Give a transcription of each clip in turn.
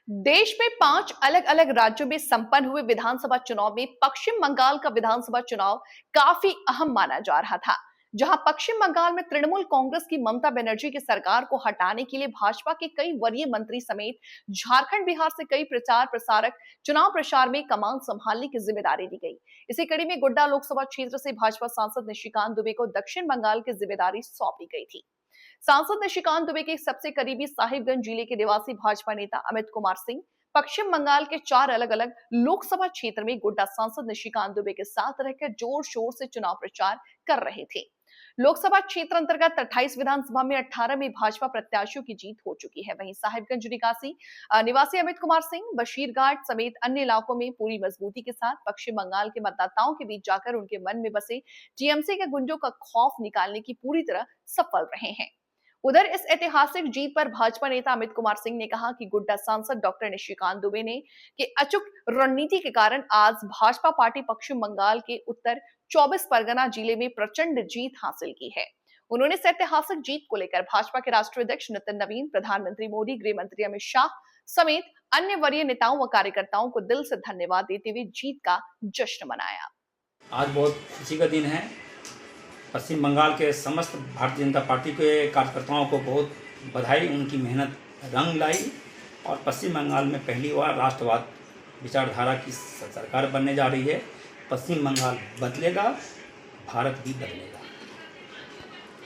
देश में 5 अलग-अलग राज्यों में संपन्न हुए विधानसभा चुनाव में पश्चिम बंगाल का विधानसभा चुनाव काफी अहम माना जा रहा था, जहां पश्चिम बंगाल में तृणमूल कांग्रेस की ममता बनर्जी की सरकार को हटाने के लिए भाजपा के कई वरीय मंत्री समेत झारखंड, बिहार से कई प्रचार प्रसारक चुनाव प्रचार में कमान संभालने की जिम्मेदारी दी गई। इसी कड़ी में गोड्डा लोकसभा क्षेत्र से भाजपा सांसद निशिकांत दुबे को दक्षिण बंगाल की जिम्मेदारी सौंपी गई थी। सांसद निशिकांत दुबे के सबसे करीबी साहिबगंज जिले के निवासी भाजपा नेता अमित कुमार सिंह पश्चिम बंगाल के 4 अलग-अलग लोकसभा क्षेत्र में गोड्डा सांसद निशिकांत दुबे के साथ रहकर जोर शोर से चुनाव प्रचार कर रहे थे। लोकसभा क्षेत्र अंतर्गत 28 विधानसभा में 18 में भाजपा प्रत्याशियों की जीत हो चुकी है। वहीं साहिबगंज निवासी अमित कुमार सिंह बशीरघाट समेत अन्य इलाकों में पूरी मजबूती के साथ पश्चिम बंगाल के मतदाताओं के बीच जाकर उनके मन में बसे टीएमसी के गुंडों का खौफ निकालने की पूरी तरह सफल रहे हैं। उधर इस ऐतिहासिक जीत पर भाजपा नेता अमित कुमार सिंह ने कहा कि गोड्डा सांसद डॉक्टर निशिकांत दुबे ने के अचूक रणनीति के कारण आज भाजपा पार्टी पश्चिम बंगाल के उत्तर 24 परगना जिले में प्रचंड जीत हासिल की है। उन्होंने इस ऐतिहासिक जीत को लेकर भाजपा के राष्ट्रीय अध्यक्ष नितिन नवीन, प्रधानमंत्री मोदी, गृह मंत्री अमित शाह समेत अन्य वरीय नेताओं व कार्यकर्ताओं को दिल से धन्यवाद देते हुए जीत का जश्न मनाया। आज बहुत खुशी का दिन है। पश्चिम बंगाल के समस्त भारतीय जनता पार्टी के कार्यकर्ताओं को बहुत बधाई। उनकी मेहनत रंग लाई और पश्चिम बंगाल में पहली बार राष्ट्रवाद विचारधारा की सरकार बनने जा रही है। पश्चिम बंगाल बदलेगा, भारत भी बदलेगा।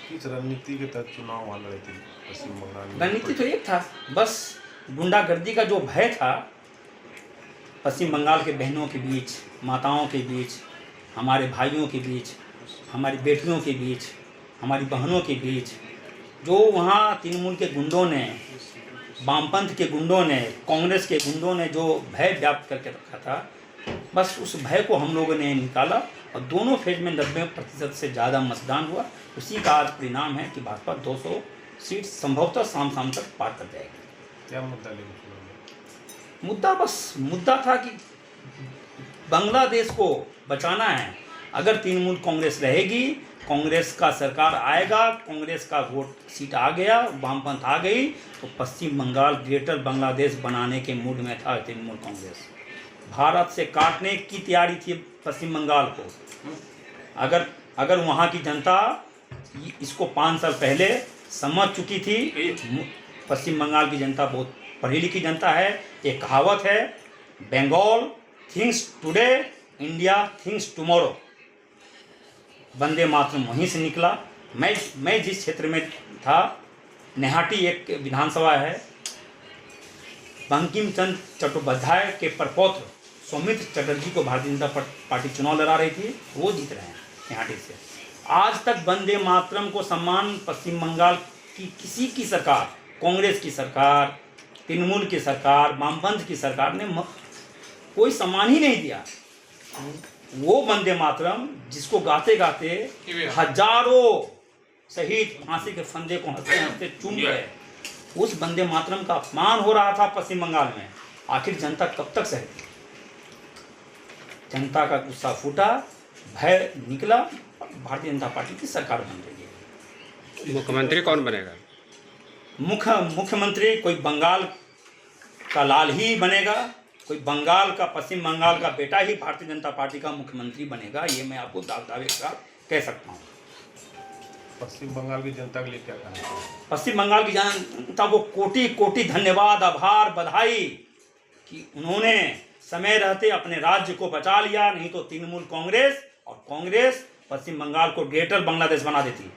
किस रणनीति के तहत चुनाव लड़े थे पश्चिम बंगाल में? रणनीति तो एक था, बस गुंडागर्दी का जो भय था पश्चिम बंगाल के बहनों के बीच, माताओं के बीच, हमारे भाइयों के बीच, हमारी बेटियों के बीच, हमारी बहनों के बीच, जो वहाँ तृणमूल के गुंडों ने, वामपंथ के गुंडों ने, कांग्रेस के गुंडों ने जो भय व्याप्त करके रखा था, बस उस भय को हम लोगों ने निकाला और दोनों फेज में 90% से ज़्यादा मतदान हुआ। उसी का आज परिणाम है कि भाजपा 200 सीट संभवतः शाम तक पार कर जाएगी। क्या मुद्दा लेकर? मुद्दा था कि बांग्लादेश को बचाना है। अगर तृणमूल कांग्रेस रहेगी, कांग्रेस का सरकार आएगा, कांग्रेस का वोट सीट आ गया, वामपंथ आ गई, तो पश्चिम बंगाल ग्रेटर बांग्लादेश बनाने के मूड में था तृणमूल कांग्रेस। भारत से काटने की तैयारी थी पश्चिम बंगाल को। अगर वहाँ की जनता इसको 5 साल पहले समझ चुकी थी। पश्चिम बंगाल की जनता बहुत पढ़ी लिखी जनता है। एक कहावत है, Bengal thinks today, India thinks tomorrow. Vande Mataram वहीं से निकला। मैं जिस क्षेत्र में था, नेहाटी एक विधानसभा है, बंकिम चंद्र चट्टोपाध्याय के प्रपौत्र सौमित्र चटर्जी को भारतीय जनता पार्टी चुनाव लड़ा रही थी, वो जीत रहे हैं नेहाटी से। आज तक वंदे मातरम को सम्मान पश्चिम बंगाल की किसी की सरकार, कांग्रेस की सरकार, तृणमूल की सरकार, वामपंथ की सरकार ने कोई सम्मान ही नहीं दिया। वो वंदे मातरम जिसको गाते गाते हजारों शहीद फांसी के फंदे को हंसते हंसते चूम गए, उस वंदे मातरम का अपमान हो रहा था पश्चिम बंगाल में। आखिर जनता कब तक सहेगी? जनता का गुस्सा फूटा, भय निकला और भारतीय जनता पार्टी की सरकार बन रही है। मुख्यमंत्री कौन बनेगा? मुख्यमंत्री कोई बंगाल का लाल ही बनेगा, कोई बंगाल का, पश्चिम बंगाल का बेटा ही भारतीय जनता पार्टी का मुख्यमंत्री बनेगा। ये मैं आपको दावे के साथ कह सकता हूँ। पश्चिम बंगाल की जनता के लिए क्या कहना है? पश्चिम बंगाल की जनता को कोटि कोटि धन्यवाद, आभार, बधाई कि उन्होंने समय रहते अपने राज्य को बचा लिया। नहीं तो तृणमूल कांग्रेस पश्चिम बंगाल को ग्रेटर बांग्लादेश बना देती।